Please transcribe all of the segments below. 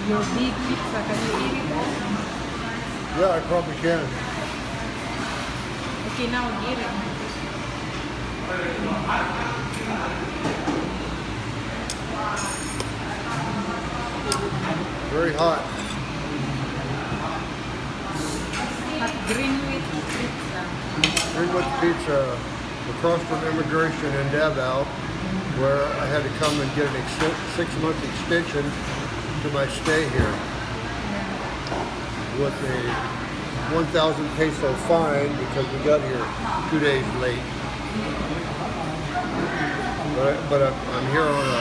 Your big pizza, can you eat it all? Yeah, I probably can. Okay, now get it. Very hot. Hot Greenwich pizza. Greenwich Pizza across from immigration in Davao, where I had to come and get an 6-month extension to my stay here with a 1,000 peso fine because we got here 2 days late. But I'm here on a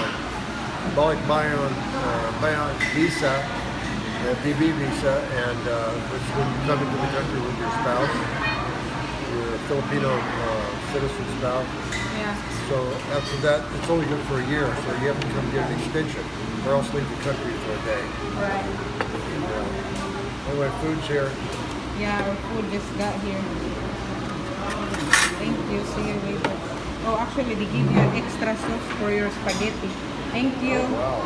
bayan visa, a BB visa, and which when you come into the country with your spouse, your Filipino citizen spouse. Yeah. So after that, it's only good for a year, so you have to come get an extension, or else leave the country for a day. Right. Anyway, food's here. Yeah, our food just got here. Thank you. See you later. Oh, actually, they give you an extra sauce for your spaghetti. Thank you. Oh, wow.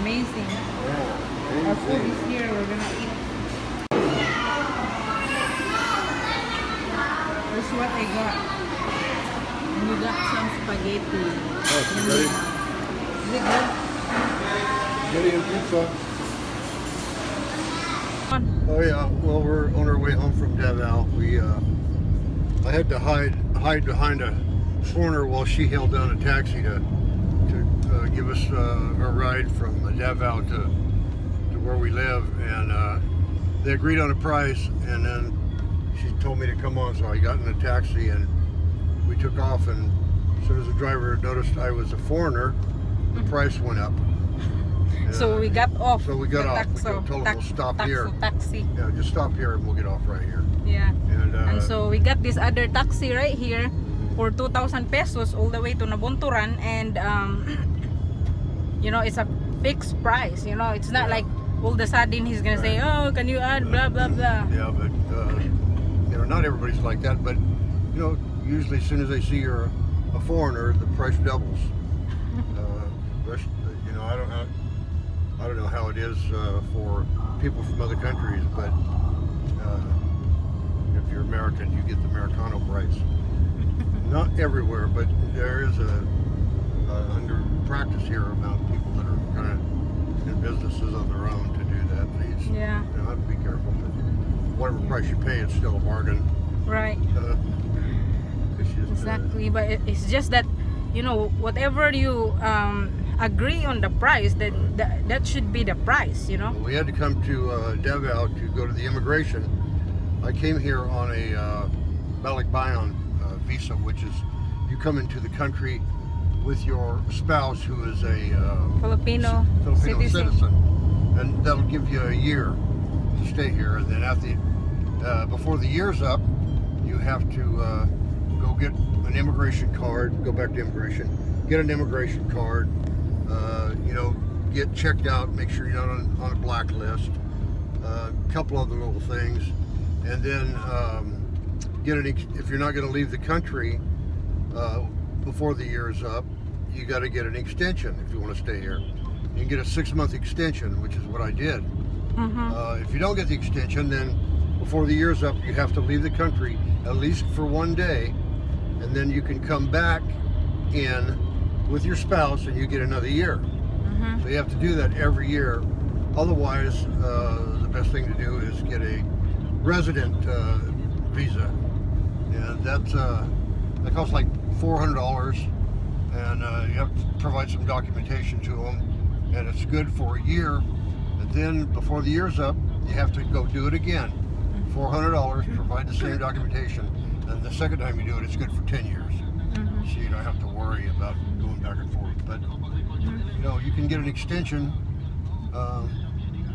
Amazing. Yeah, Our food amazing. is here. We're gonna eat. Here's what I got. And you got some spaghetti. Oh, spaghetti. Is it good? Spaghetti and pizza. On. Oh yeah. Well, we're on our way home from Davao. I had to hide behind a corner while she held down a taxi to give us a ride from Davao to where we live, and they agreed on a price, and then she told me to come on, so I got in a taxi and we took off, and as soon as the driver noticed I was a foreigner, the price went up. So we got off. So we got the off. We taxo. told them we'll stop here. Taxi. Yeah, just stop here and we'll get off right here. Yeah. And So we got this other taxi right here for 2,000 pesos all the way to Nabunturan, and you know, it's a fixed price. You know, it's not Yeah. like all of a sudden he's gonna say, "Oh, can you add blah blah blah." yeah, but you know, not everybody's like that. But you know, usually as soon as they see you're a foreigner, the price doubles. You know, I don't know how it is for people from other countries, but if you're American, you get the Americano price. Not everywhere, but there is a under practice here about people that are kind of in businesses on their own to do that. Please, Yeah. you know, have to be careful. But whatever price you pay, it's still a bargain. Right. It's just, Exactly. But it's just that, you know, whatever you agree on the price, that should be the price. You know. we had to come to Davao to go to the immigration. I came here on a balikbayan visa, which is you come into the country with your spouse who is a Filipino citizen, and that'll give you a year to stay here. And then before the year's up, you have to go get an immigration card. Go back to immigration, get an immigration card. You know, get checked out, make sure you're not on a blacklist. A couple other little things, and then if you're not going to leave the country before the year is up, you got to get an extension if you want to stay here. You can get a 6-month extension, which is what I did. If you don't get the extension, then before the year's up, you have to leave the country at least for 1 day, and then you can come back in with your spouse and you get another year. So you have to do that every year. Otherwise, the best thing to do is get a resident visa, and that costs like $400, and you have to provide some documentation to them, and it's good for a year. And then before the year's up, you have to go do it again. $400, provide the same documentation, and the second time you do it, it's good for 10 years. So you don't have to worry about going back and forth. But you know, you can get an extension,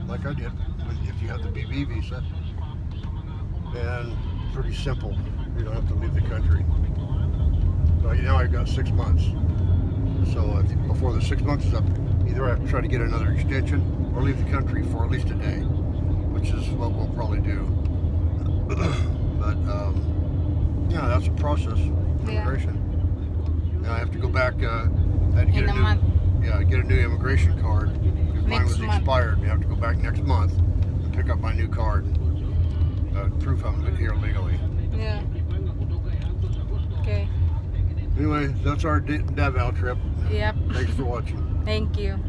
like I did, if you have the BB visa, and pretty simple. You don't have to leave the country. So now I've got 6 months. So I think before the 6 months is up, either I have to try to get another extension or leave the country for at least a day, which is what we'll probably do. But yeah, that's a process. Immigration. Now I have to go back. I had to get In a month. Yeah, get a new immigration card. mine was month. expired. You have to go back next month and pick up my new card. Proof I'm here legally. Yeah. Okay. Anyway, that's our Davao trip. Yep. Thanks for watching. Thank you.